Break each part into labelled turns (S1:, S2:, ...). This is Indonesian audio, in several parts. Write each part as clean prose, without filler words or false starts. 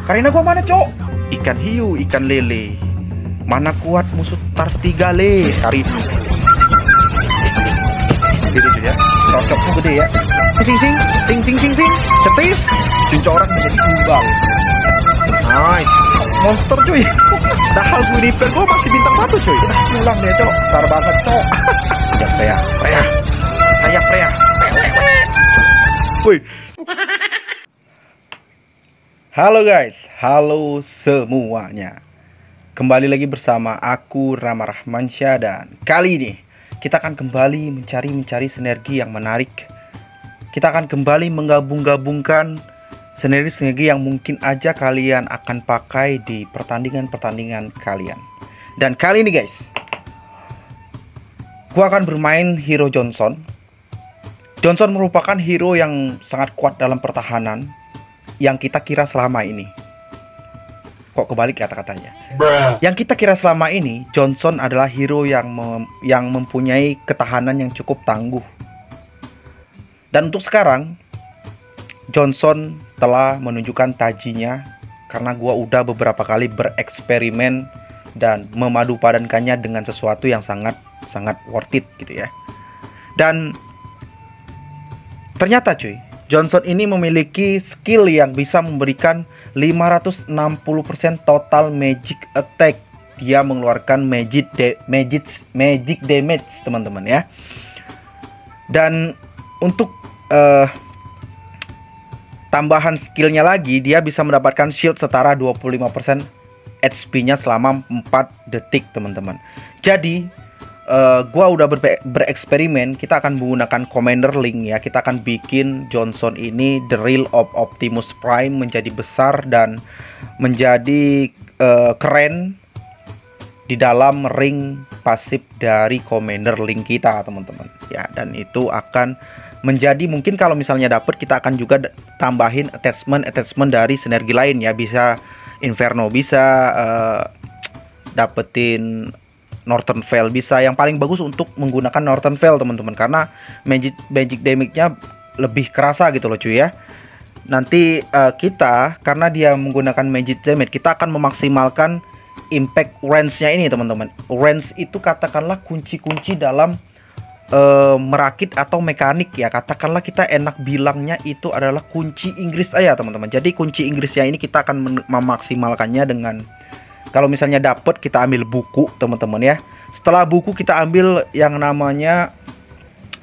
S1: Karina gua mana, Cok? Ikan hiu, ikan lele. Mana kuat musuh Tars 3 le. Karina. Gitu ya. Cocokmu gede ya. Sing sing sing sing sing sing. Cetis. Cincorak menjadi tumbal. Nice. Monster cuy. Padahal gue di pen gue masih bintang 1 cuy. Udah pulang deh, Cok. Tar banget, Cok. Ya Freya. Saya Freya. Woi. Halo guys, halo semuanya. Kembali lagi bersama aku Rama Rahmansyah, dan kali ini kita akan kembali mencari sinergi yang menarik. Kita akan kembali menggabung-gabungkan sinergi yang mungkin aja kalian akan pakai di pertandingan kalian. Dan kali ini guys, gua akan bermain hero Johnson. Johnson merupakan hero yang sangat kuat dalam pertahanan yang kita kira selama ini. Kok kebalik kata-katanya? Yang kita kira selama ini, Johnson adalah hero yang mempunyai ketahanan yang cukup tangguh. Dan untuk sekarang, Johnson telah menunjukkan tajinya, karena gua udah beberapa kali bereksperimen dan memadu padankannya dengan sesuatu yang sangat worth it gitu ya. Dan ternyata cuy, Johnson ini memiliki skill yang bisa memberikan 560% total magic attack. Dia mengeluarkan magic damage teman-teman ya. Dan untuk tambahan skillnya lagi, dia bisa mendapatkan shield setara 25% HP-nya selama 4 detik teman-teman. Jadi gua udah bereksperimen. Kita akan menggunakan Commander Link ya. Kita akan bikin Johnson ini The Realm of Optimus Prime menjadi besar dan menjadi keren di dalam ring pasif dari Commander Link kita teman-teman ya. Dan itu akan menjadi, mungkin kalau misalnya dapet, kita akan juga tambahin attachment dari sinergi lain ya. Bisa Inferno, bisa dapetin Northern Veil, bisa. Yang paling bagus untuk menggunakan Northern Veil teman-teman, karena magic damage-nya lebih kerasa gitu loh cuy ya. Nanti kita, karena dia menggunakan magic damage, kita akan memaksimalkan impact range-nya ini teman-teman. Range itu katakanlah kunci-kunci dalam merakit atau mekanik ya. Katakanlah kita enak bilangnya itu adalah kunci Inggris aja teman-teman. Jadi kunci Inggrisnya ini kita akan memaksimalkannya dengan, kalau misalnya dapet, kita ambil buku teman-teman ya. Setelah buku kita ambil yang namanya,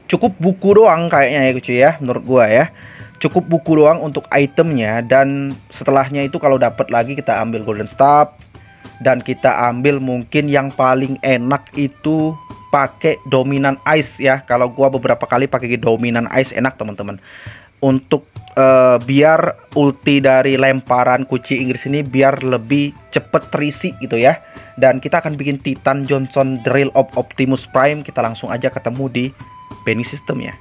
S1: cukup buku doang kayaknya ya cuy ya, menurut gua ya. Cukup buku doang untuk itemnya. Dan setelahnya itu kalau dapet lagi kita ambil golden staff. Dan kita ambil mungkin yang paling enak itu pakai dominan ice ya. Kalau gua beberapa kali pakai dominan ice enak teman-teman. Untuk biar ulti dari lemparan kunci Inggris ini biar lebih cepet terisi gitu ya. Dan kita akan bikin Titan Johnson The Realm of Optimus Prime. Kita langsung aja ketemu di banning system ya.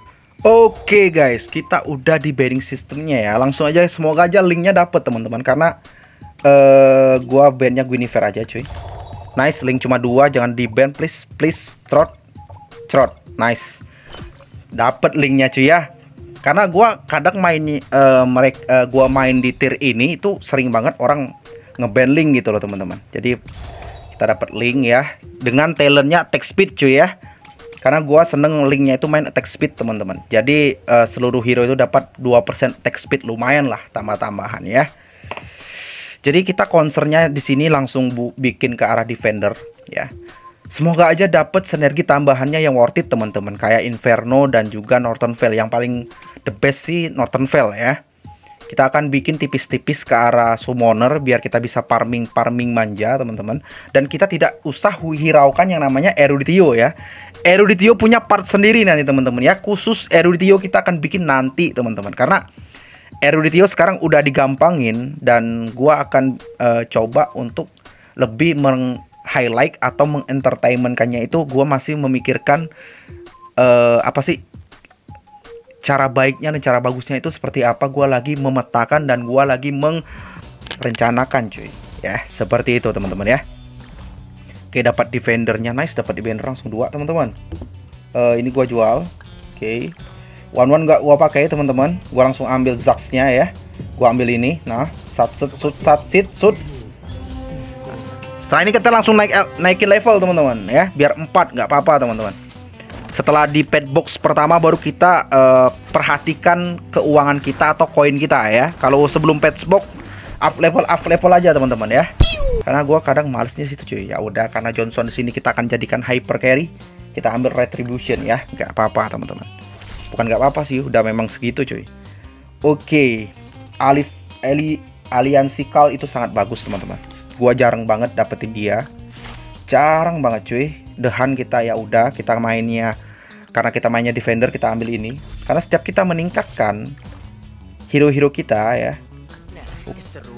S1: Oke guys, kita udah di banning systemnya ya. Langsung aja, semoga aja linknya dapet teman-teman, karena gua bandnya Guinevere aja cuy. Nice, link cuma 2, jangan di ban please. Trot. Nice, dapet linknya cuy ya. Karena gua kadang main gua main di tier ini itu sering banget orang ngeban link gitu loh teman-teman. Jadi kita dapat link ya dengan talentnya attack speed cuy ya. Karena gua seneng linknya itu main attack speed teman-teman. Jadi seluruh hero itu dapat 2% attack speed, lumayan lah tambah-tambahan ya. Jadi kita concernnya di sini langsung bikin ke arah defender ya. Semoga aja dapat sinergi tambahannya yang worth it teman-teman, kayak Inferno dan juga Northern Veil. Yang paling the best sih Northern Veil ya. Kita akan bikin tipis-tipis ke arah summoner biar kita bisa farming manja teman-teman. Dan kita tidak usah hiraukan yang namanya Eruditio ya. Eruditio punya part sendiri nanti teman-teman ya. Khusus Eruditio kita akan bikin nanti teman-teman, karena Eruditio sekarang udah digampangin. Dan gua akan coba untuk lebih highlight atau mengentertainmentkannya itu. Gua masih memikirkan apa sih cara baiknya dan cara bagusnya itu seperti apa. Gua lagi memetakan dan gua lagi merencanakan cuy ya. Seperti itu teman-teman ya. Oke, dapat defendernya, nice. Dapat defender langsung 2 teman-teman. Ini gua jual. Oke, one nggak gua pakai teman-teman. Gua langsung ambil Zax-nya ya. Gua ambil ini. Nah, Sut. Setelah ini kita langsung naikin level teman-teman ya, biar 4 nggak apa-apa teman-teman. Setelah di pet box pertama baru kita perhatikan keuangan kita atau koin kita ya. Kalau sebelum pet box up level aja teman-teman ya. Karena gua kadang malesnya situ cuy. Ya udah, karena Johnson di sini kita akan jadikan hyper carry, kita ambil retribution ya, nggak apa-apa teman-teman. Bukan nggak apa-apa sih, udah memang segitu cuy. Oke, aliansi Kal itu sangat bagus teman-teman. Gua jarang banget dapetin dia, jarang banget cuy. Dehan kita ya udah, kita mainnya karena kita mainnya defender, kita ambil ini. Karena setiap kita meningkatkan hero-hero kita ya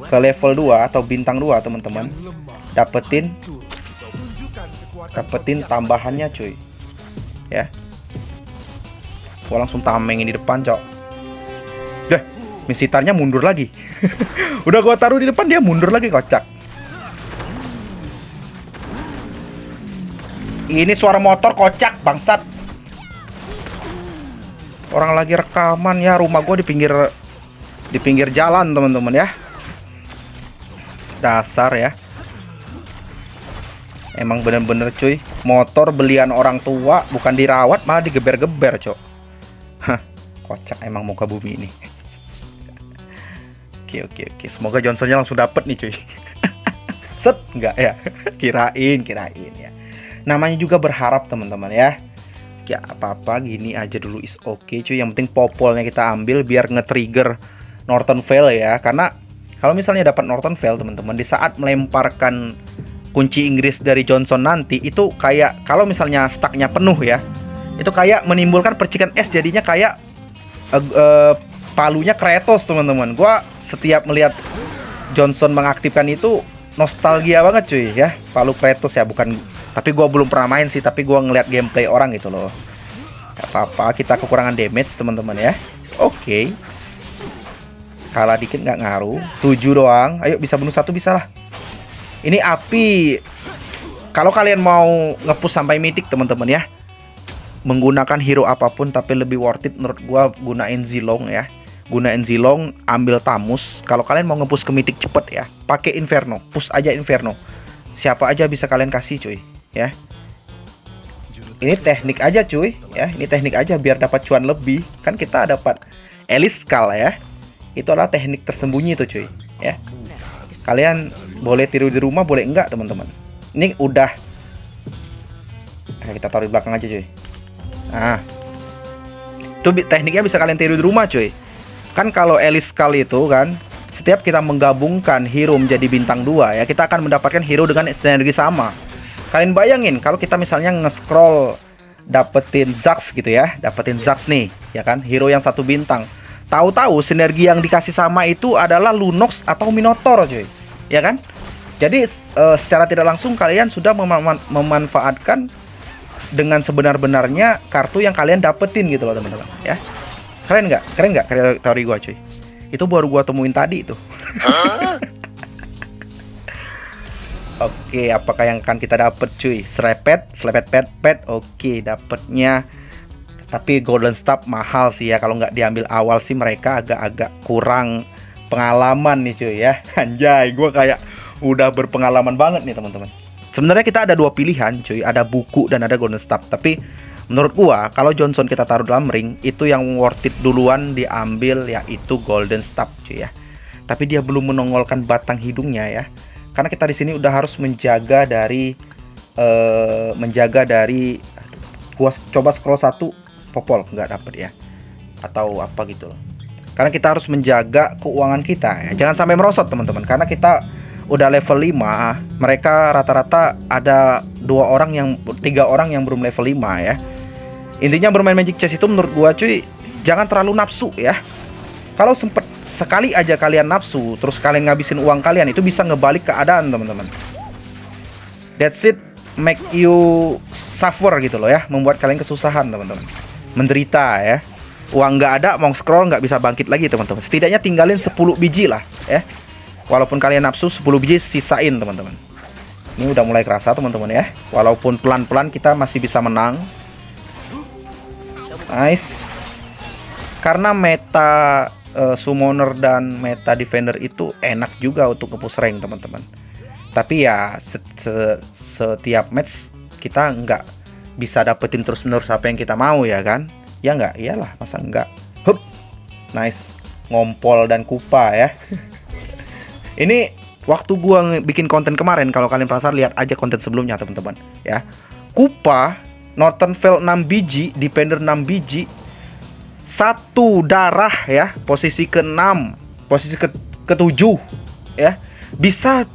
S1: ke level 2 atau bintang 2 teman-teman, dapetin tambahannya cuy ya. Gua langsung tamengin di depan cok. Deh, misitarnya mundur lagi. Udah gua taruh di depan, dia mundur lagi, kocak. Ini suara motor, kocak bangsat. Orang lagi rekaman ya, rumah gue di pinggir jalan teman-teman ya. Dasar ya. Emang bener-bener cuy, motor belian orang tua bukan dirawat malah digeber-geber cok. Hah, kocak emang muka bumi ini. Oke. Semoga Johnsonnya langsung dapet nih cuy. Set, enggak ya? Kirain ya. Namanya juga berharap teman-teman ya. Ya apa-apa gini aja dulu is okay cuy. Yang penting popolnya kita ambil biar nge-trigger Northern Vale ya. Karena kalau misalnya dapat Northern Vale teman-teman, di saat melemparkan kunci Inggris dari Johnson nanti, itu kayak kalau misalnya stacknya penuh ya, itu kayak menimbulkan percikan es, jadinya kayak palunya Kratos teman-teman. Gua setiap melihat Johnson mengaktifkan itu nostalgia banget cuy ya. Palu Kratos ya, bukan, tapi gue belum pernah main sih, tapi gue ngeliat gameplay orang gitu loh. Gak apa-apa, kita kekurangan damage teman-teman ya. Oke. Kalah dikit nggak ngaruh. 7 doang. Ayo, bisa bunuh 1 bisa lah. Ini api. Kalau kalian mau nge-push sampai mythic teman-teman ya, menggunakan hero apapun, tapi lebih worth it menurut gue gunain Zilong ya. Gunain Zilong, ambil Tamus. Kalau kalian mau nge-push ke mythic cepet ya, pakai Inferno. Push aja Inferno. Siapa aja bisa kalian kasih cuy ya. Ini teknik aja cuy ya, ini teknik aja biar dapat cuan lebih. Kan kita dapat Elis Kal ya. Itu adalah teknik tersembunyi itu cuy ya. Kalian boleh tiru di rumah, boleh enggak teman-teman. Ini udah, kita taruh di belakang aja cuy. Nah, itu tekniknya bisa kalian tiru di rumah cuy. Kan kalau Elis Kal itu kan, setiap kita menggabungkan hero menjadi bintang 2 ya, kita akan mendapatkan hero dengan sinergi sama. Kalian bayangin kalau kita misalnya nge-scroll dapetin Zax gitu ya, dapetin Zax nih ya kan, hero yang 1 bintang. Tahu-tahu sinergi yang dikasih sama itu adalah Lunox atau Minotaur cuy. Ya kan? Jadi secara tidak langsung kalian sudah memanfaatkan dengan sebenar-benarnya kartu yang kalian dapetin gitu loh teman-teman ya. Keren nggak teori gua cuy? Itu baru gua temuin tadi itu. Oke, apakah yang akan kita dapat cuy? Slepet pet. Oke, dapatnya. Tapi Golden Staff mahal sih ya, kalau nggak diambil awal sih mereka agak-agak kurang pengalaman nih cuy ya. Anjay, gua kayak udah berpengalaman banget nih teman-teman. Sebenarnya kita ada 2 pilihan cuy, ada buku dan ada Golden Staff. Tapi menurut gua kalau Johnson kita taruh dalam ring, itu yang worth it duluan diambil yaitu Golden Staff cuy ya. Tapi dia belum menongolkan batang hidungnya ya. Karena kita di sini udah harus menjaga dari gua coba scroll 1 popol nggak dapet ya, atau apa gitu loh. Karena kita harus menjaga keuangan kita ya. Jangan sampai merosot teman-teman, karena kita udah level 5, mereka rata-rata ada 3 orang yang belum level 5 ya. Intinya bermain Magic Chess itu menurut gua cuy, jangan terlalu nafsu ya. Kalau sempet sekali aja kalian nafsu, terus kalian ngabisin uang kalian, itu bisa ngebalik keadaan teman-teman. That's it, make you suffer gitu loh ya, membuat kalian kesusahan teman-teman, menderita ya. Uang nggak ada, mau scroll nggak bisa bangkit lagi teman-teman. Setidaknya tinggalin 10 biji lah ya. Walaupun kalian nafsu, 10 biji sisain teman-teman. Ini udah mulai kerasa teman-teman ya. Walaupun pelan-pelan kita masih bisa menang. Nice. Karena meta summoner dan meta defender itu enak juga untuk nge-push rank teman-teman. Tapi ya setiap match kita nggak bisa dapetin terus-menerus apa yang kita mau ya kan? Ya nggak, iyalah masa nggak. Hup, nice, ngompol dan kupa ya. Ini waktu gua bikin konten kemarin, kalau kalian penasaran lihat aja konten sebelumnya teman-teman ya. Kupa Northern Veil 6 biji, Defender 6 biji, 1 darah ya, posisi ke-6, posisi ke-7 ya. Bisa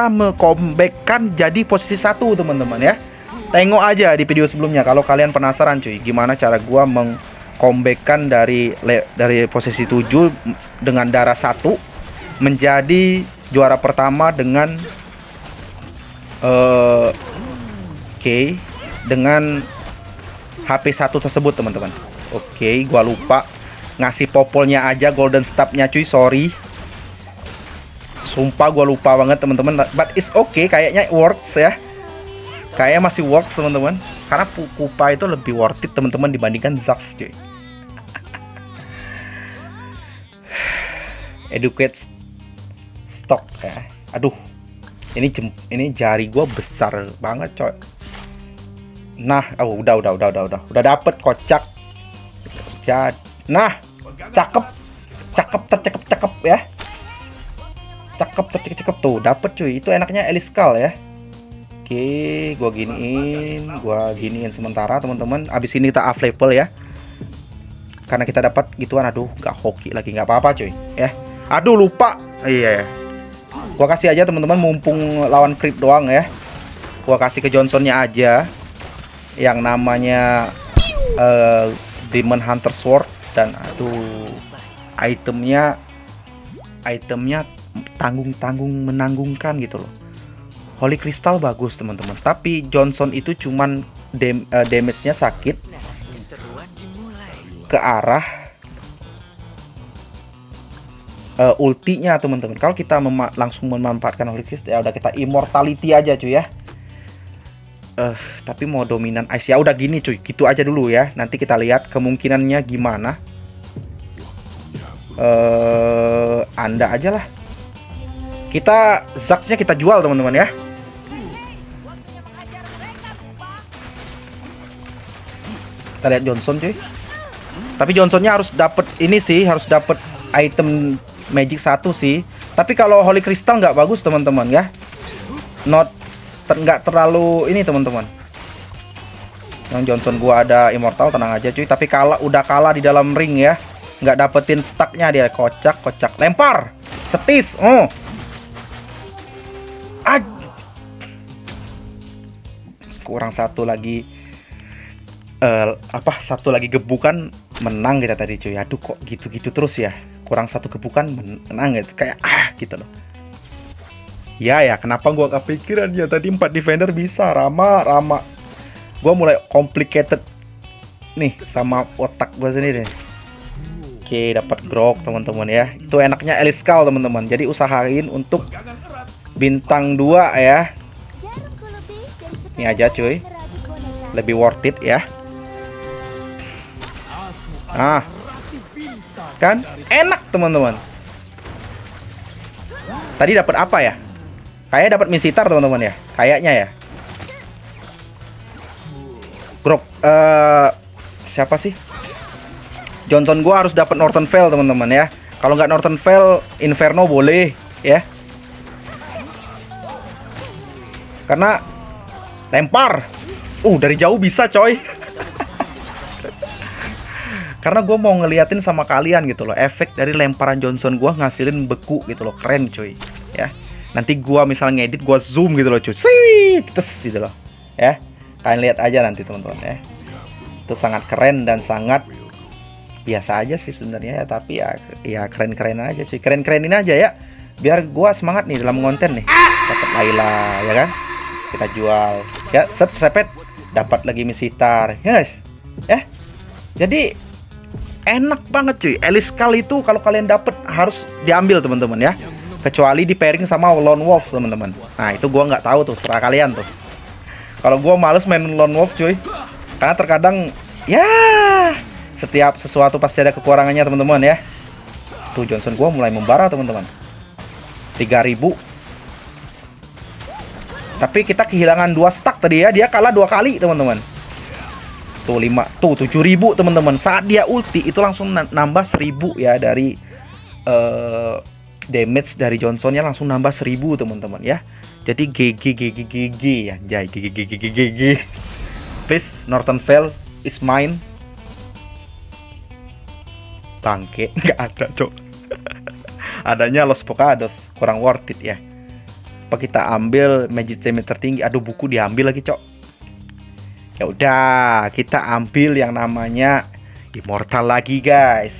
S1: me-comeback-kan jadi posisi 1 teman-teman ya. Tengok aja di video sebelumnya kalau kalian penasaran cuy, gimana cara gua meng-comeback-kan dari posisi 7 dengan darah 1 menjadi juara pertama dengan dengan HP 1 tersebut teman-teman. Oke, gua lupa ngasih popolnya aja, golden staff-nya cuy, sorry. Sumpah gua lupa banget teman-teman. But it's okay, kayaknya it works ya. Kayaknya masih works teman-teman. Karena Kupa itu lebih worth it teman-teman dibandingkan Zax cuy. Educate stock ya. Aduh. Ini jari gua besar banget coy. Nah, udah dapet kocak. Nah, cakep ya. Cakep tuh, dapet cuy. Itu enaknya Eliskal ya. Oke, gua giniin sementara teman-teman. Abis ini kita up level ya. Karena kita dapat gituan, aduh, nggak hoki lagi, nggak apa-apa cuy ya. Aduh, lupa. Iya ya. Gua kasih aja teman-teman, mumpung lawan creep doang ya. Gua kasih ke Johnsonnya aja yang namanya Demon Hunter Sword, dan aduh, itemnya tanggung menanggungkan gitu loh. Holy Crystal bagus teman-teman, tapi Johnson itu cuman damage-nya sakit ke arah ultinya teman-teman. Kalau kita langsung memanfaatkan Holy Crystal ya udah, kita immortality aja cuy ya. Tapi mau dominan ice ya udah gini cuy, gitu aja dulu ya. Nanti kita lihat kemungkinannya gimana. Anda aja lah. Kita Zax-nya kita jual teman-teman ya. Kita lihat Johnson cuy. Tapi Johnsonnya harus dapat ini sih, harus dapat item magic 1 sih. Tapi kalau Holy Crystal nggak bagus teman-teman ya. Nggak terlalu ini teman-teman. Yang Johnson gua ada immortal, tenang aja cuy. Tapi udah kalah di dalam ring ya, nggak dapetin stacknya dia. Kocak lempar setis. Kurang satu lagi satu lagi gebukan menang kita tadi cuy. Aduh, kok gitu-gitu terus ya. Kurang satu gebukan menang gitu, kayak gitu loh. Ya, kenapa gua kepikiran ya tadi 4 defender bisa Rama. Gua mulai complicated nih sama otak gua sendiri. Oke, dapat grok teman-teman ya. Itu enaknya Eliskal teman-teman. Jadi usahain untuk bintang 2 ya. Ini aja cuy. Lebih worth it ya. Kan enak teman-teman. Tadi dapat apa ya? Kayaknya dapat Misitar teman-teman ya, kayaknya ya. Grok, siapa sih? Johnson gua harus dapat Northern Veil teman-teman ya. Kalau nggak Northern Veil, Inferno boleh ya. Karena lempar, dari jauh bisa coy. Karena gue mau ngeliatin sama kalian gitu loh, efek dari lemparan Johnson gua ngasilin beku gitu loh, keren coy ya. Nanti gua misalnya ngedit, gua zoom gitu loh cuy, gitu loh ya. Kalian lihat aja nanti teman-teman ya. Itu sangat keren dan sangat biasa aja sih sebenarnya ya, tapi ya keren-keren aja sih, keren-kerenin aja ya, biar gua semangat nih dalam konten nih. Dapat Layla ya kan, kita jual ya, sepet dapat lagi Misitar ya guys ya. Jadi enak banget cuy. Eliskal itu kalau kalian dapet harus diambil teman-teman ya. Kecuali di pairing sama Lone Wolf teman-teman. Nah itu gua nggak tahu tuh, serah kalian tuh. Kalau gua males main Lone Wolf cuy, karena terkadang ya setiap sesuatu pasti ada kekurangannya teman-teman ya. Tuh Johnson gua mulai membara teman-teman. 3000. Tapi kita kehilangan 2 stack tadi ya. Dia kalah 2 kali teman-teman. Tuh 5, tuh 7000 teman-teman. Saat dia ulti itu langsung nambah 1000 ya dari damage dari Johnsonnya, langsung nambah 1000 teman-teman ya. Jadi GG ya, jay GG. Please Northern Vale is mine. Bangke, nggak ada cok. Adanya Los Pocados, kurang worth it ya. Apa kita ambil magic damage tertinggi? Aduh, buku diambil lagi cok. Ya udah, kita ambil yang namanya Immortal lagi guys.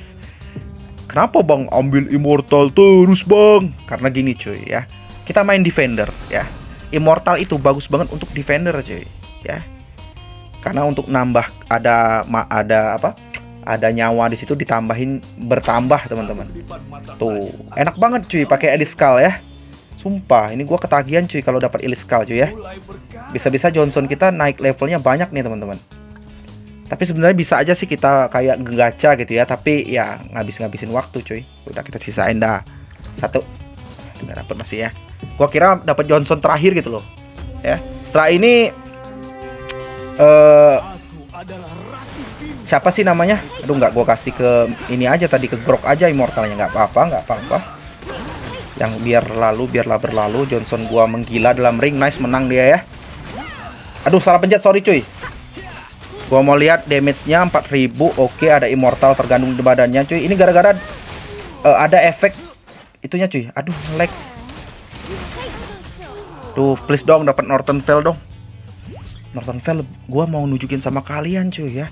S1: Kenapa bang ambil Immortal terus bang? Karena gini cuy ya, kita main Defender ya. Immortal itu bagus banget untuk Defender cuy ya. Karena untuk nambah ada apa? Ada nyawa di situ ditambahin bertambah teman-teman. Tuh enak banget cuy pakai Eliskal ya. Sumpah ini gua ketagihan cuy kalau dapat Eliskal cuy ya. Bisa-bisa Johnson kita naik levelnya banyak nih teman-teman. Tapi sebenarnya bisa aja sih kita kayak gacha gitu ya. Tapi ya ngabisin waktu cuy. Udah kita sisain dah. 1. Nggak dapet masih ya. Gua kira dapat Johnson terakhir gitu loh. Ya. Setelah ini siapa sih namanya? Aduh nggak, gue kasih ke ini aja tadi, ke Grok aja Immortalnya. Nggak apa-apa. Yang biarlah berlalu. Johnson gua menggila dalam ring. Nice, menang dia ya. Aduh salah pencet, sorry cuy. Gua mau lihat damage-nya 4000. Oke, ada Immortal tergantung di badannya cuy. Ini gara-gara ada efek itunya cuy. Aduh lag. Tuh please dong dapat Northern Vale dong. Northern Vale gua mau nunjukin sama kalian cuy ya.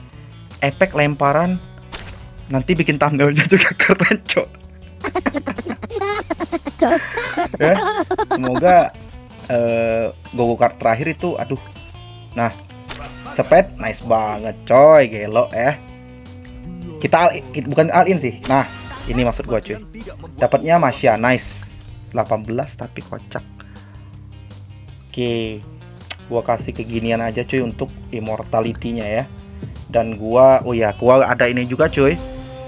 S1: Efek lemparan nanti bikin thumbnailnya juga keren cok. Ya, semoga Gogo card terakhir itu aduh. Nah, sepet nice banget coy, gelo ya. Kita bukan all-in sih. Nah, ini maksud gua cuy. Dapatnya Masya nice. 18 tapi kocak. Oke. Gua kasih keginian aja cuy untuk immortality-nya ya. Dan gua gua ada ini juga cuy.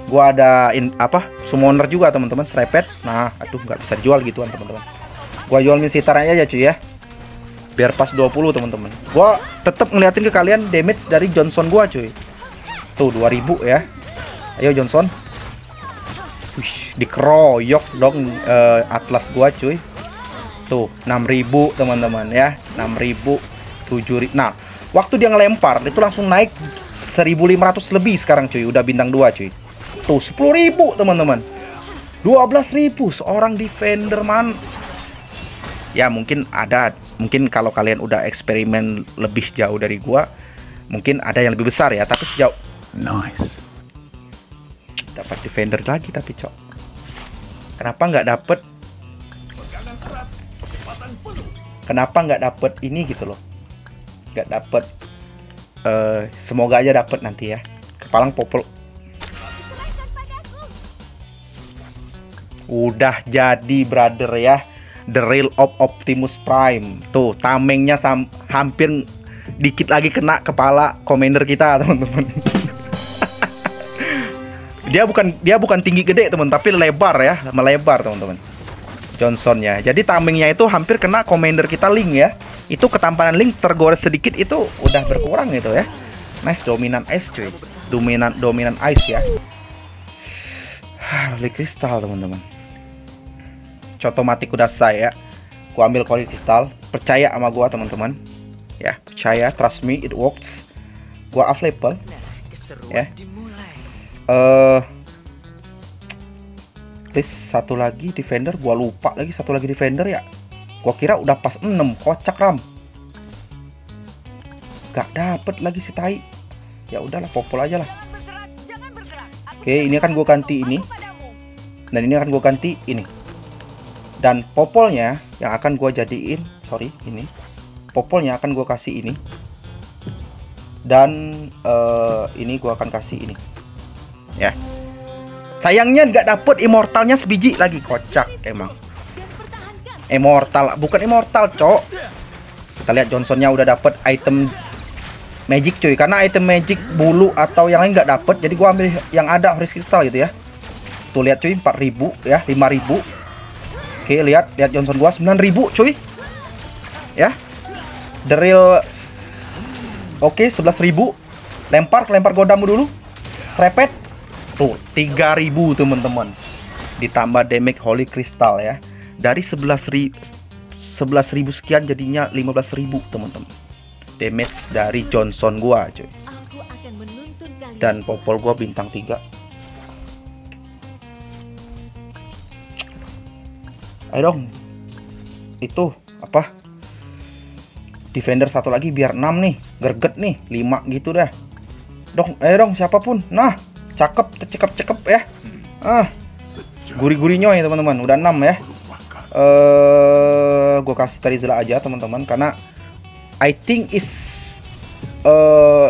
S1: Gua ada summoner juga teman-teman, Strepet. Nah, aduh nggak bisa jual gituan teman-teman. Gua jual Misitaranya aja cuy ya. Biar pas 20 teman-teman. Gua tetap ngeliatin ke kalian damage dari Johnson gua cuy. Tuh 2000 ya. Ayo Johnson. Wih, dikeroyok dong Atlas gua cuy. Tuh 6000 teman-teman ya. 6000, 7000. Nah, waktu dia ngelempar itu langsung naik 1500 lebih sekarang cuy, udah bintang 2 cuy. Tuh 10.000 teman-teman. 12.000 seorang Defender man. Ya mungkin kalau kalian udah eksperimen lebih jauh dari gua, mungkin ada yang lebih besar ya, tapi sejauh nice. Dapat Defender lagi tapi cok. Kenapa nggak dapet ini gitu loh. Nggak dapet semoga aja dapet nanti ya. Kepalang popol. Udah jadi brother ya. The Real of Optimus Prime. Tuh tamengnya hampir dikit lagi kena kepala commander kita teman-teman. dia bukan tinggi gede teman, tapi lebar ya, melebar teman-teman. Johnsonnya. Jadi tamengnya itu hampir kena commander kita Link ya. Itu ketampanan Link tergores sedikit itu udah berkurang gitu ya. Nice, dominan ice cuy. Dominan ice ya. Holy kristal teman-teman. Cotomatik udah saya. Gua ambil Holy kristal. Percaya sama gua teman-teman. Ya, percaya, trust me it works. Gua available. Ya. Please satu lagi Defender, gua lupa lagi satu lagi Defender ya. Gua kira udah pas 6, kocak ram. Gak dapet lagi si tai. Ya udahlah, popol aja lah. Oke, ini akan gua ganti ini. Dan ini akan gua ganti ini. Dan popolnya yang akan gua jadiin, ini. Popolnya akan gua kasih ini. Dan ini gua akan kasih ini. Ya. Sayangnya nggak dapet immortalnya sebiji lagi, kocak emang. Immortal, bukan immortal, cok. Kita lihat Johnsonnya udah dapet item magic cuy, karena item magic bulu atau yang lain nggak dapet, jadi gua ambil yang ada Holy Crystal gitu ya. Tuh lihat cuy, 4000 ya, 5000. Oke, lihat Johnson gua 9000 cuy. Ya. Drill. Oke, 11.000. Lempar Godamu dulu. Repet. Tuh, 3000 teman-teman. Ditambah damage Holy Crystal ya. Dari 11.000 sekian jadinya 15.000 teman-teman. Damage dari Johnson gua cuy. Dan popol gua bintang 3. Ayo dong. Itu apa? Defender satu lagi biar 6 nih. Gerget nih, 5 gitu dah. Ayo dong siapapun. Nah, cakep ya. Guri-gurinya ya teman-teman. Udah 6 ya. Gue kasih Terizla aja teman-teman karena I think is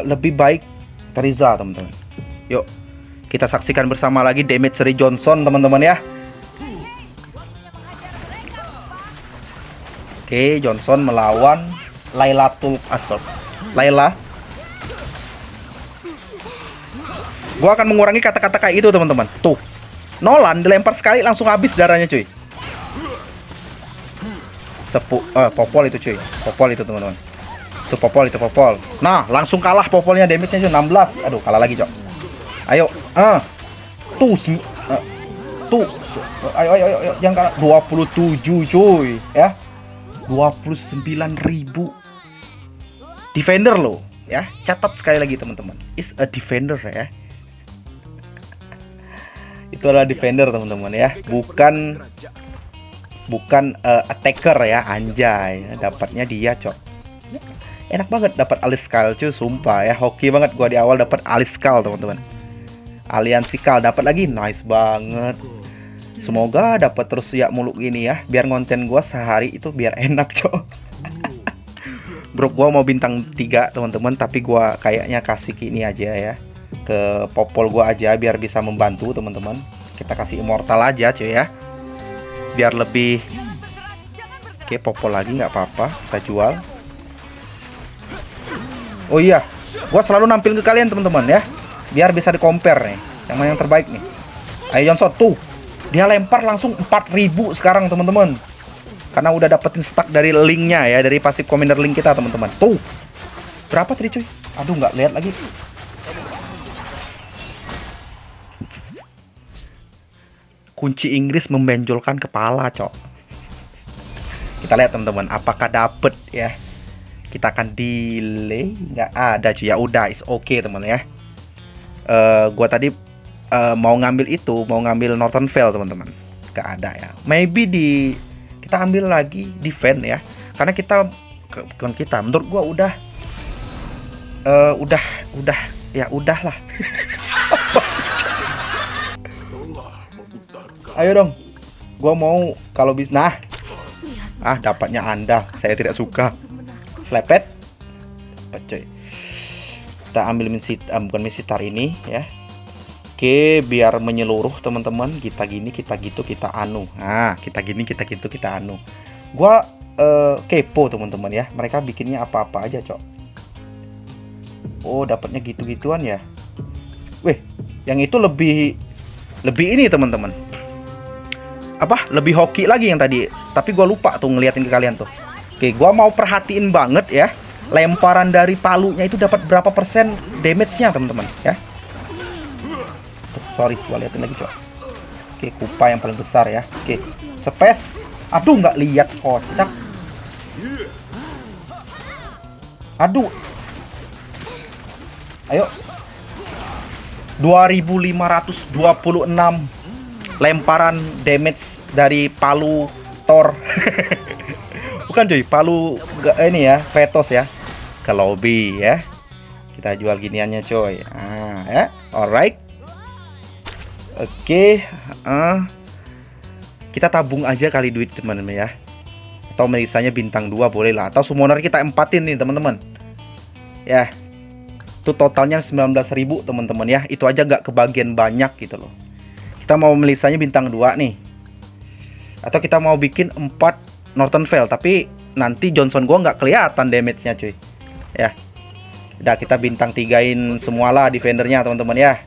S1: lebih baik Terizla teman-teman. Yuk, kita saksikan bersama lagi damage dari Johnson teman-teman ya. Oke, Johnson melawan Laylatul Asr. Layla. Gua akan mengurangi kata-kata kayak itu teman-teman. Tuh, Nolan dilempar sekali langsung habis darahnya cuy. Popol itu cuy. Popol itu teman-teman. Itu popol. Nah, langsung kalah popolnya, damage-nya 16. Aduh, kalah lagi, Cok. Ayo. Tuh. Ayo. Jangan kalah. 27 cuy, ya. 29.000. Defender loh, ya. Catat sekali lagi teman-teman. Is a defender ya. Itu adalah defender teman-teman ya, bukan attacker ya, anjay. Dapatnya dia, Cok. Enak banget dapat Aliscal cuy, sumpah ya. Hoki banget gua di awal dapat Aliscal teman-teman. Aliansikal dapat lagi, nice banget. Semoga dapat terus ya muluk gini ya, biar konten gua sehari itu biar enak, Cok. Bro, gua mau bintang 3 teman-teman, tapi gua kayaknya kasih ini aja ya. Ke popol gua aja biar bisa membantu teman-teman. Kita kasih immortal aja cuy ya. Biar lebih. Oke, popol lagi nggak apa-apa, kita jual. Oh iya, gua selalu nampil ke kalian teman-teman ya, biar bisa di compare nih, yang mana yang terbaik nih. Ayo Johnson, tuh dia lempar langsung 4.000 sekarang teman-teman, karena udah dapetin stack dari linknya ya, dari pasif commander link kita teman-teman. Tuh berapa tadi cuy? Aduh, nggak lihat lagi. Kunci Inggris membenjolkan kepala, Cok. Kita lihat teman-teman, apakah dapet ya. Kita akan delay, nggak ada cuy. Ya udah, is okay teman ya. Gua tadi mau ngambil Northern Vale teman-teman, nggak ada ya. Maybe kita ambil lagi defend ya, karena menurut gua udah ya udahlah. Ayo dong, gua mau kalau bisa. Nah, dapatnya Anda, saya tidak suka. Slepet, coy. Kita ambil bukan misitar ini ya. Oke, biar menyeluruh teman-teman. Kita gini, kita gitu, kita anu. Nah, kita gini, kita gitu, kita anu. Gua kepo teman-teman ya. Mereka bikinnya apa-apa aja, Cok. Oh, dapatnya gitu-gituan ya. Weh, yang itu lebih ini teman-teman. Lebih hoki lagi yang tadi. Tapi gua lupa tuh ngeliatin ke kalian tuh. Oke, gua mau perhatiin banget ya. Lemparan dari palunya itu dapat berapa persen damage-nya, teman-teman, ya. Sorry, gua liatin lagi, Cok. Oke, kupa yang paling besar ya. Oke, space. Aduh, nggak lihat, kocak. Aduh. Ayo. 2526 lemparan damage dari palu Thor. Bukan cuy, palu ini ya, Kratos ya, ke lobby ya. Kita jual giniannya coy. Ya, alright. Oke, kita tabung aja kali duit teman-teman ya. Atau misalnya bintang 2 boleh lah. Atau summoner kita empatin nih teman-teman. Ya, itu totalnya 19.000 teman-teman ya. Itu aja nggak kebagian banyak gitu loh. Kita mau misalnya bintang 2 nih. Atau kita mau bikin 4 Northern Vale, tapi nanti Johnson gua nggak kelihatan damage-nya cuy. Ya. Udah, kita bintang 3-in semualah defendernya teman-teman ya.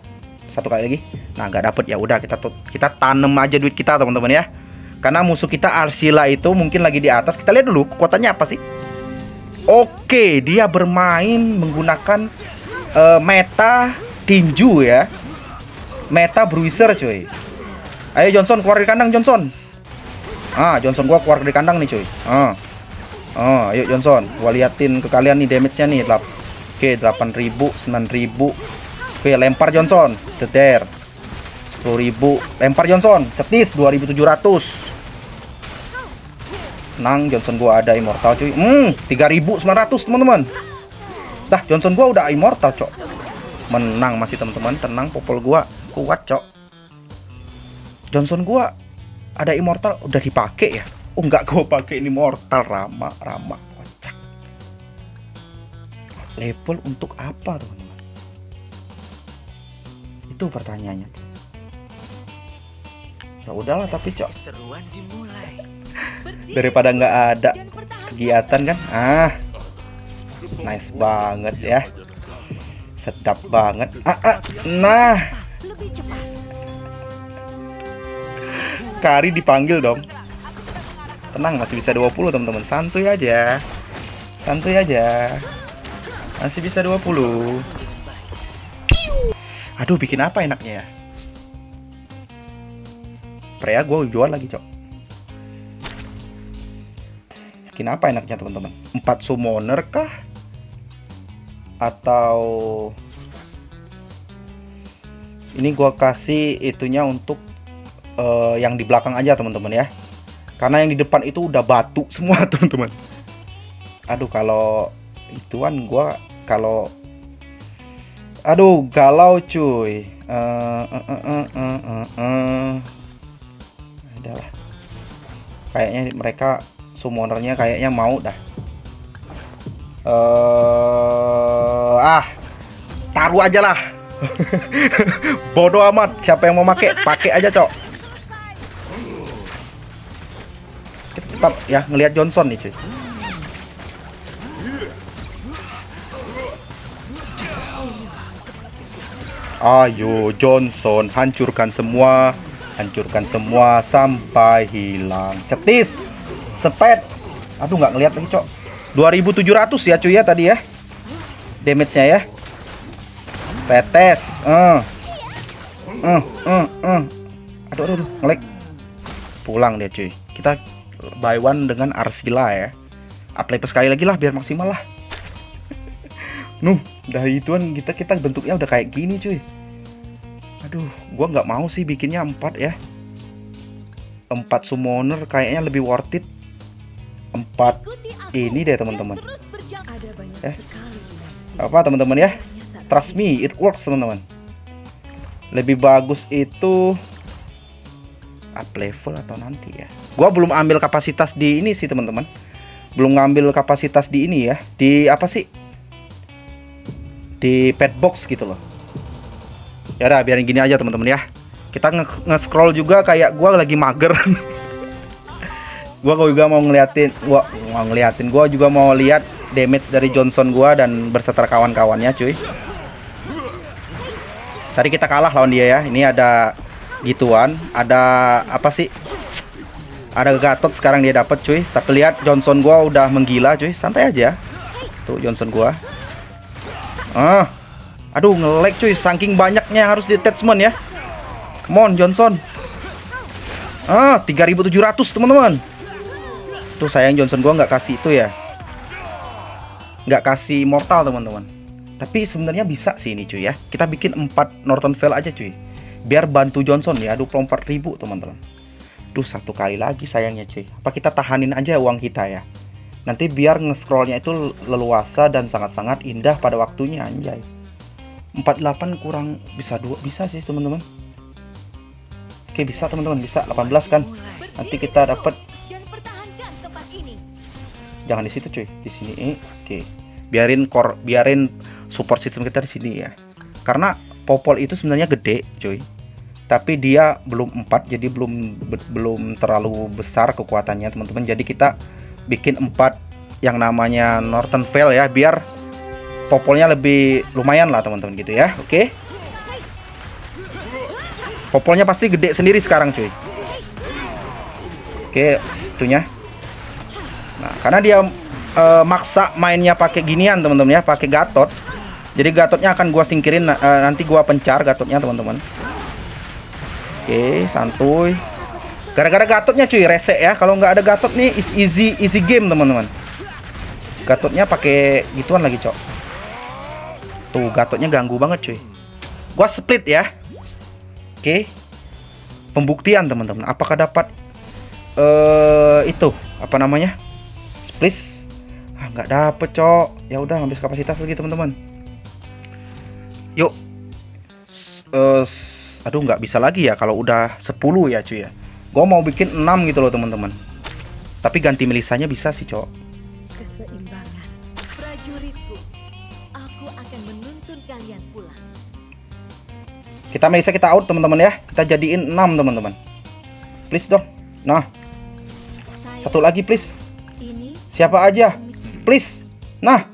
S1: satu kali lagi. Nah, nggak dapet, ya udah kita tanam aja duit kita teman-teman ya. Karena musuh kita Arsila itu mungkin lagi di atas. Kita lihat dulu kekuatannya apa sih. Oke, dia bermain menggunakan meta tinju ya. Meta bruiser cuy. Ayo Johnson, keluar dari kandang Johnson. Johnson gua keluar dari kandang nih cuy. Ayo Johnson, gua liatin ke kalian nih damage-nya nih. Oke, 8.000, 9.000. Oke, lempar Johnson. Ceder. 10.000. Lempar Johnson. Cetis 2.700. Tenang, Johnson gua ada immortal cuy. 3.900 teman-teman. Dah, Johnson gua udah immortal, cok. Menang masih teman-teman. Tenang, popol gua kuat, cok. Johnson gua ada immortal udah dipakai ya. Enggak, gua pakai ini immortal. Rama kocak. Level untuk apa, teman-teman? Itu pertanyaannya. Ya udahlah, tapi cok, daripada nggak ada kegiatan kan. Nice banget ya, sedap banget. Nah, Kari dipanggil dong. Tenang, masih bisa 20 teman-teman. Santuy aja, masih bisa 20. Aduh, bikin apa enaknya ya? Freya gue jual lagi, cok. Bikin apa enaknya teman-teman? 4 summoner kah? Atau ini gue kasih itunya untuk yang di belakang aja teman-teman ya. Karena yang di depan itu udah batu semua teman-teman. Aduh, kalau ituan gue galau cuy. Adalah kayaknya mereka summonernya kayaknya mau dah. Taruh aja lah. Bodoh amat, siapa yang mau pakai aja, cok. Kita tetap ya ngelihat Johnson nih cuy. Ayo Johnson, hancurkan semua sampai hilang. Cetis, sepet. Aduh, nggak ngelihat lagi, cok. 2.700 ya cuy ya tadi ya damage-nya ya. Tetes. Aduh, ngelag. Pulang dia cuy. Kita buy one dengan Arsila ya. Apply sekali lagi lah biar maksimal lah. Udah ituan kita bentuknya udah kayak gini cuy. Aduh, gua nggak mau sih bikinnya 4 ya. 4 summoner kayaknya lebih worth it. 4 ini deh teman-teman. Apa teman-teman ya? Trust me, it works teman-teman. Lebih bagus itu up level atau nanti ya. Gua belum ambil kapasitas di ini sih teman-teman. Belum ngambil kapasitas di ini ya. Di apa sih? Di pet box gitu loh. Ya udah, biarin gini aja teman-teman ya. Kita nge-scroll juga kayak gua lagi mager. Gua juga mau ngeliatin, gua juga mau lihat damage dari Johnson gua dan berserta kawan-kawannya cuy. Tadi kita kalah lawan dia ya. Ini ada gituan, ada apa sih? Ada Gatot sekarang dia dapat cuy. Tapi lihat Johnson gua udah menggila cuy. Santai aja. Tuh Johnson gua. Aduh, nge-lag cuy, saking banyaknya harus detachment ya. Come on Johnson. 3.700 teman-teman. Tuh sayang Johnson gua nggak kasih itu ya. Nggak kasih mortal teman-teman. Tapi sebenarnya bisa sih ini cuy ya. Kita bikin 4 Northern Vale aja cuy. Biar bantu Johnson ya. 24.000 teman-teman. Duh, satu kali lagi sayangnya cuy. Apa kita tahanin aja uang kita ya. Nanti biar nge-scrollnya itu leluasa dan sangat-sangat indah pada waktunya anjay. 48 kurang bisa 2 bisa sih teman-teman. Oke, bisa teman-teman, bisa 18 kan. Nanti kita dapat. Jangan di situ cuy, di sini. Oke. Biarin support system kita di sini ya. Karena popol itu sebenarnya gede, cuy. Tapi dia belum 4, jadi belum terlalu besar kekuatannya, teman-teman. Jadi kita bikin 4 yang namanya Northern Vale ya, biar popolnya lebih lumayan lah, teman-teman gitu ya. Oke. Popolnya pasti gede sendiri sekarang cuy. Oke, itunya. Nah, karena dia maksa mainnya pakai ginian teman-teman ya, pakai Gatot. Jadi Gatotnya akan gua singkirin, nanti gua pencar Gatotnya teman-teman. Oke, santuy. Gara-gara Gatotnya cuy, rese ya. Kalau nggak ada Gatot nih easy game teman-teman. Gatotnya pakai gituan lagi, Cok. Tuh, Gatotnya ganggu banget cuy. Gua split ya. Oke. Pembuktian teman-teman. Apakah dapat itu apa namanya? Please. Ah, nggak dapet, Cok. Ya udah, habis kapasitas lagi teman-teman. Yuk. Aduh, nggak bisa lagi ya kalau udah 10 ya cuy ya. Gua mau bikin 6 gitu loh teman-teman. Tapi ganti Melisanya bisa sih, Cok.
S2: Keseimbangan. Prajuritku, aku akan menuntun kalian pulang.
S1: Kita Melisa kita out teman-teman ya. Kita jadiin 6 teman-teman. Please dong. Nah. Satu lagi please. Siapa aja? Please. Nah.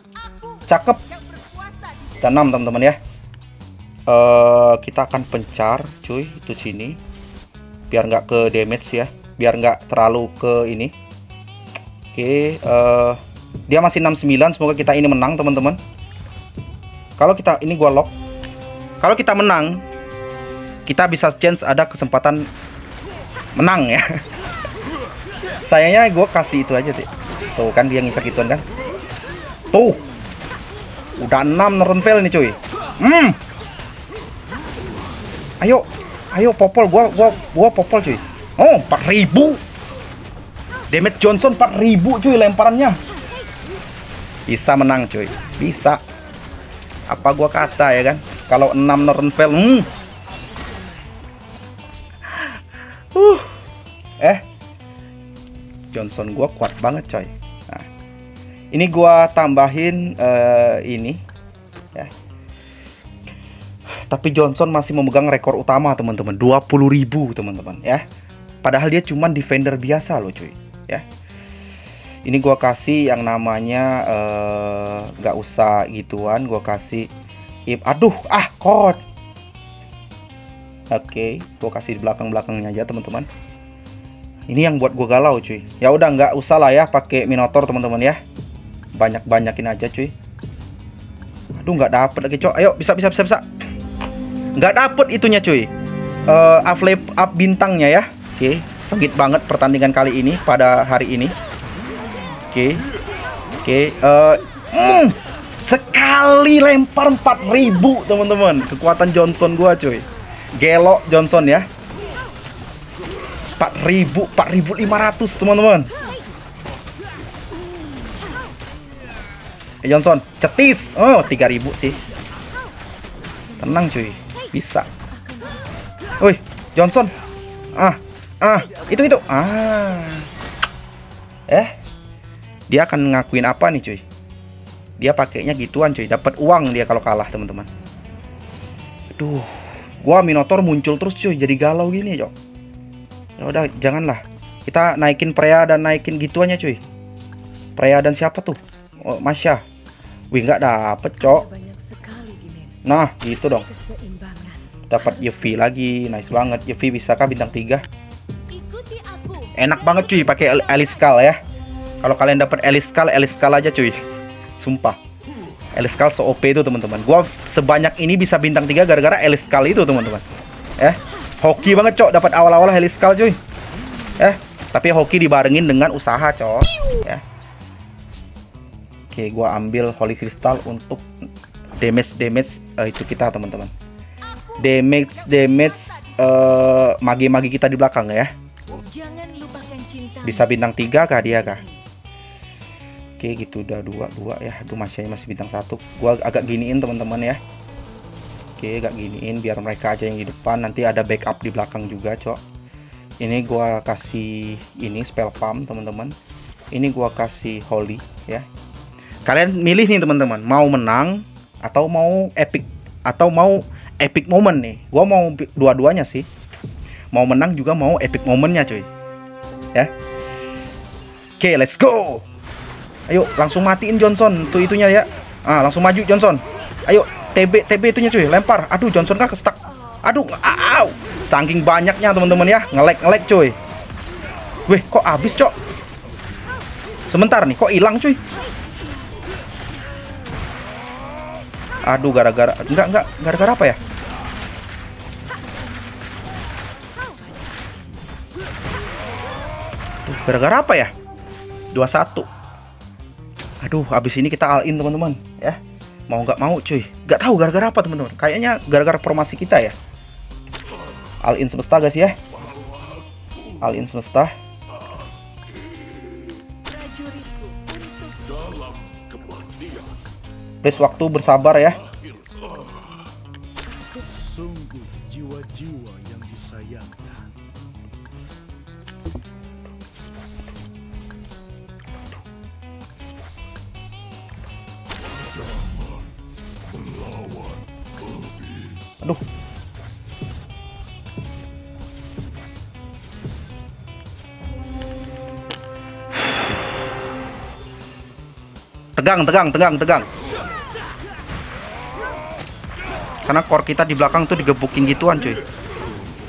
S1: Cakep. Kita 6 teman-teman ya. Kita akan pencar cuy itu sini. Biar nggak ke damage ya. Biar nggak terlalu ke ini. Oke, dia masih 69. Semoga kita ini menang teman-teman. Kalau kita ini gua lock. Kalau kita menang, kita bisa chance ada kesempatan menang ya. Sayangnya gue kasih itu aja sih. Tuh kan dia ngincer gituan kan. Tuh. Udah 6 Northern nih cuy. Ayo popol gua popol cuy. Oh, 4000. Damage Johnson 4000 cuy lemparannya. Bisa menang cuy. Bisa. Apa gua kata ya kan? Kalau 6 Northern Johnson gua kuat banget coy. Nah, ini gua tambahin ini ya. Tapi Johnson masih memegang rekor utama teman-teman, 20.000 teman-teman ya. Padahal dia cuman defender biasa loh cuy ya. Ini gua kasih yang namanya nggak usah gituan, gua kasih aduh coach. Oke, gua kasih di belakang-belakangnya aja teman-teman. Ini yang buat gue galau cuy. Ya udah nggak usah lah ya pakai Minotaur teman-teman ya. Banyakin aja cuy. Aduh nggak dapet lagi cok. Ayo bisa. Nggak dapet itunya cuy. Up bintangnya ya. Oke, sengit banget pertandingan kali ini pada hari ini. Oke. Sekali lempar 4000 teman-teman. Kekuatan Johnson gua cuy. Gelok Johnson ya. 4500 teman-teman. Johnson cetis. Oh 3000 sih. Tenang cuy. Bisa. Woi Johnson. Itu. Dia akan ngakuin apa nih cuy? Dia pakainya gituan cuy. Dapat uang dia kalau kalah teman-teman. Aduh. Gua Minotaur muncul terus cuy. Jadi galau gini cok. Ya udah janganlah. Kita naikin Freya dan naikin gituannya cuy. Freya dan siapa tuh? Oh, Masya. Wih nggak dapet cok. Nah gitu dong. Dapat Yuffie lagi. Nice banget. Yuffie bisakah bintang 3? Enak banget cuy pakai Eliskal ya. Kalau kalian dapat Eliskal aja cuy. Sumpah. Eliskal so OP itu teman-teman. Gua sebanyak ini bisa bintang 3 gara-gara Eliskal itu teman-teman. Hoki banget cok dapat awal-awal Heliskal cuy. Tapi hoki dibarengin dengan usaha cok ya. Oke, gua ambil Holy Crystal untuk damage itu kita teman-teman. Damage magi-magi kita di belakang ya. Bisa bintang 3 kah dia kah? Oke, gitu udah 2 ya. Aduh masih bintang 1. Gua agak giniin teman-teman ya. Oke, gak giniin biar mereka aja yang di depan. Nanti ada backup di belakang juga, cok. Ini gua kasih ini spell pump, teman-teman. Ini gua kasih holy ya. Kalian milih nih, teman-teman. Mau menang atau mau epic moment nih. Gua mau dua-duanya sih. Mau menang juga mau epic momennya, cuy. Ya. Oke, let's go. Ayo, langsung matiin Johnson tuh itunya ya. Langsung maju Johnson. Ayo. TB itunya cuy, lempar. Aduh, Johnson kan kestak. Aduh, Saking banyaknya teman-teman ya, nge-lag cuy. Wih, kok habis cok? Sebentar nih, kok hilang cuy? Aduh, gara-gara enggak, gara-gara apa ya? Gara-gara apa ya? 21. Aduh, habis ini kita all in teman-teman ya. Mau nggak mau cuy. Nggak tahu gara-gara apa teman-teman. Kayaknya gara-gara formasi kita ya. All in semesta guys ya. All in semesta. Please waktu bersabar ya.
S3: Sungguh jiwa-jiwa yang disayangkan.
S1: Aduh. Tegang. Karena core kita di belakang tuh digebukin gituan cuy.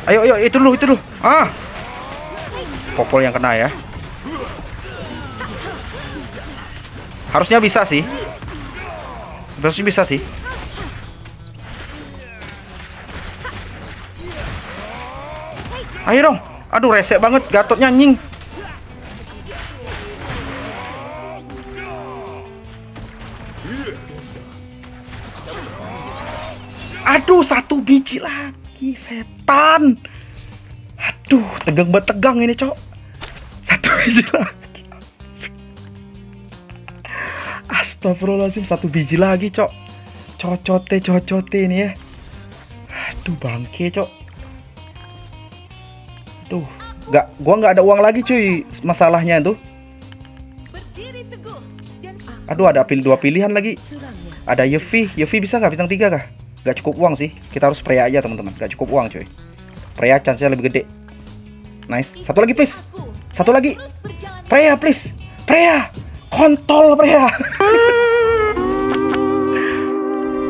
S1: Ayo, itu dulu. Ah. Popol yang kena ya. Harusnya bisa sih. Ayo dong. Aduh, resek banget Gatotnya nying. Aduh, 1 biji lagi, setan. Aduh, tegang ini, cok. 1 biji lagi. Astagfirullahaladzim, 1 biji lagi, cok. Cocote ini ya. Aduh, bangke, cok. Aduh, gua nggak ada uang lagi, cuy. Masalahnya tuh. Aduh, ada 2 pilihan lagi. Ada Yuffie bisa nggak bintang 3 kah? Gak cukup uang sih. Kita harus Freya aja teman-teman. Gak cukup uang cuy. Freya chance-nya lebih gede. Nice. Satu lagi please. Satu lagi. Freya please. Freya. Kontol Freya.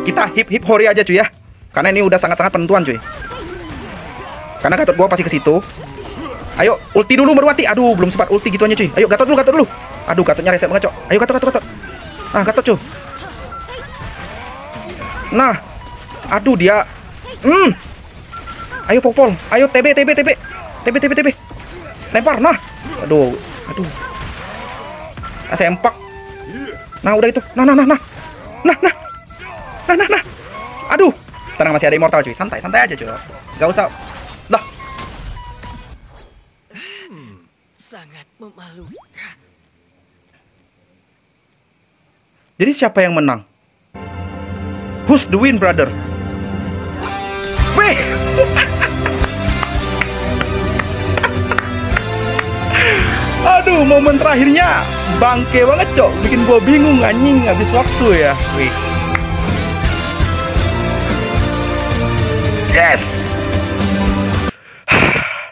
S1: Kita hip hori aja cuy ya. Karena ini udah sangat-sangat penentuan cuy. Karena Gatot gua pasti ke situ. Ayo ulti dulu Merwati. Aduh, belum sempat ulti gitu aja cuy. Ayo Gatot dulu. Aduh, Gatotnya resep banget cok. Ayo Gatot. Ah, Gatot cuy. Nah. Aduh dia. Ayo Popol. Ayo TB. Lempar. Nah. Aduh. Sempak. Nah, udah itu. Nah. Aduh. Tenang, masih ada immortal cuy. Santai aja cuy. Gak usah. Dah.
S4: Sangat memalukan.
S1: Jadi siapa yang menang? Who's the win, brother? Weh. Aduh, momen terakhirnya bangke banget, cok. Bikin gua bingung anjing habis waktu ya. Wih. Yes.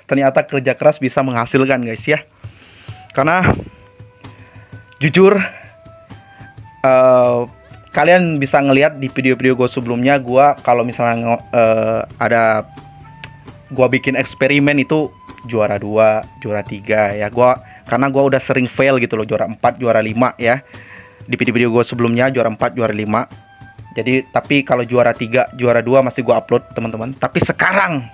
S1: Ternyata kerja keras bisa menghasilkan, guys ya. Karena jujur kalian bisa ngelihat di video-video gue sebelumnya, gue kalau misalnya ada gue bikin eksperimen itu juara 2, juara 3 ya. Karena gue udah sering fail gitu loh, juara 4, juara 5 ya. Di video-video gue sebelumnya juara 4, juara 5. Jadi tapi kalau juara 3, juara 2 masih gue upload teman-teman. Tapi sekarang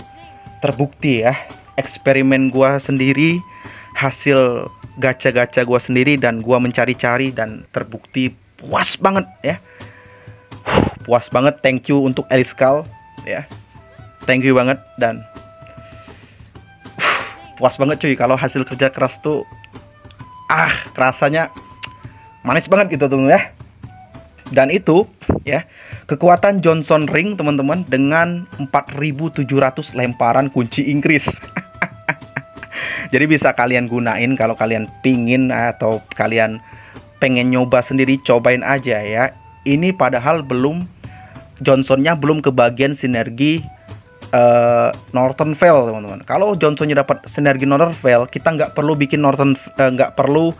S1: terbukti ya, eksperimen gue sendiri, hasil gacha-gacha gue sendiri, dan gue mencari-cari dan terbukti puas banget ya. Puas banget. Thank you untuk Eliskal ya. Thank you banget. Dan puas banget cuy kalau hasil kerja keras tuh rasanya manis banget gitu tuh ya. Dan itu ya, kekuatan Johnson Ring teman-teman dengan 4.700 lemparan kunci Inggris. Jadi bisa kalian gunain kalau kalian pingin atau kalian pengen nyoba sendiri, cobain aja ya. Ini padahal Johnsonnya belum kebagian sinergi Northern Vale teman-teman. Kalau Johnsonnya dapat sinergi Northern Vale, kita nggak perlu bikin nggak perlu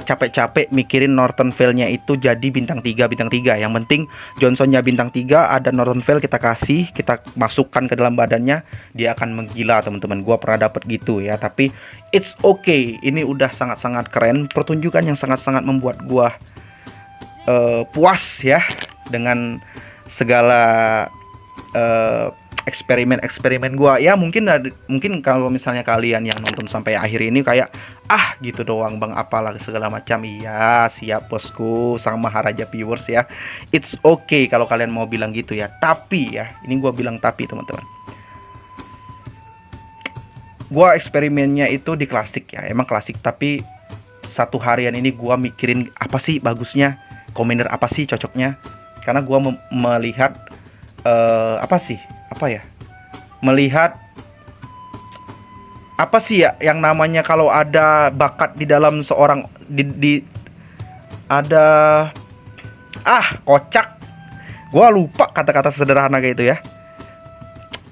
S1: capek-capek mikirin Northern Vale-nya itu jadi bintang 3 bintang 3. Yang penting Johnsonnya bintang 3, ada Northern Vale kita kasih, kita masukkan ke dalam badannya, dia akan menggila teman-teman. Gua pernah dapet gitu ya, tapi it's okay. Ini udah sangat-sangat keren, pertunjukan yang sangat-sangat membuat gua puas ya dengan segala eksperimen gua ya. Mungkin kalau misalnya kalian yang nonton sampai akhir ini kayak gitu doang bang, apalah segala macam. Iya siap bosku, sang Maharaja viewers ya, it's okay kalau kalian mau bilang gitu ya. Tapi ya, ini gua bilang tapi teman-teman, gua eksperimennya itu di klasik ya, emang klasik, tapi satu harian ini gua mikirin apa sih bagusnya, commander apa sih cocoknya, karena gua melihat melihat apa sih ya yang namanya kalau ada bakat di dalam seorang kocak, gua lupa kata-kata sederhana kayak itu ya,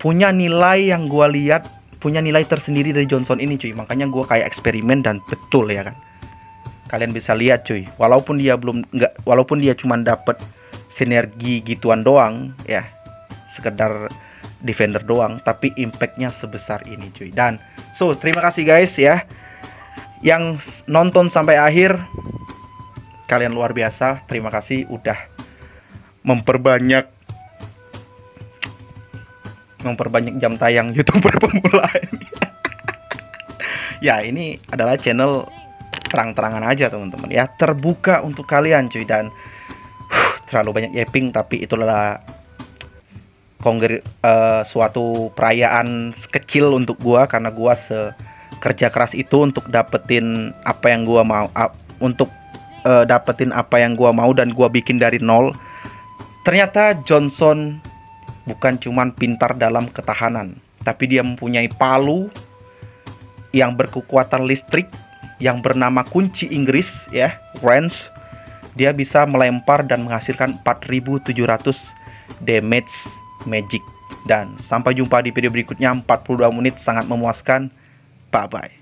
S1: punya nilai yang gua lihat, punya nilai tersendiri dari Johnson ini cuy. Makanya gua kayak eksperimen dan betul ya kan, kalian bisa lihat cuy, walaupun dia cuma dapet sinergi gituan doang ya, sekedar defender doang, tapi impactnya sebesar ini cuy. Dan terima kasih guys ya yang nonton sampai akhir, kalian luar biasa. Terima kasih udah memperbanyak jam tayang YouTuber pemula ini. Ya ini adalah channel terang-terangan aja teman-teman ya, terbuka untuk kalian cuy. Dan terlalu banyak yapping, tapi itulah suatu perayaan kecil untuk gua, karena gua sekerja keras itu untuk dapetin apa yang gua mau, dan gua bikin dari nol. Ternyata Johnson bukan cuman pintar dalam ketahanan, tapi dia mempunyai palu yang berkekuatan listrik yang bernama kunci Inggris ya, range. Dia bisa melempar dan menghasilkan 4700 damage magic. Dan sampai jumpa di video berikutnya, 42 menit sangat memuaskan. Bye bye.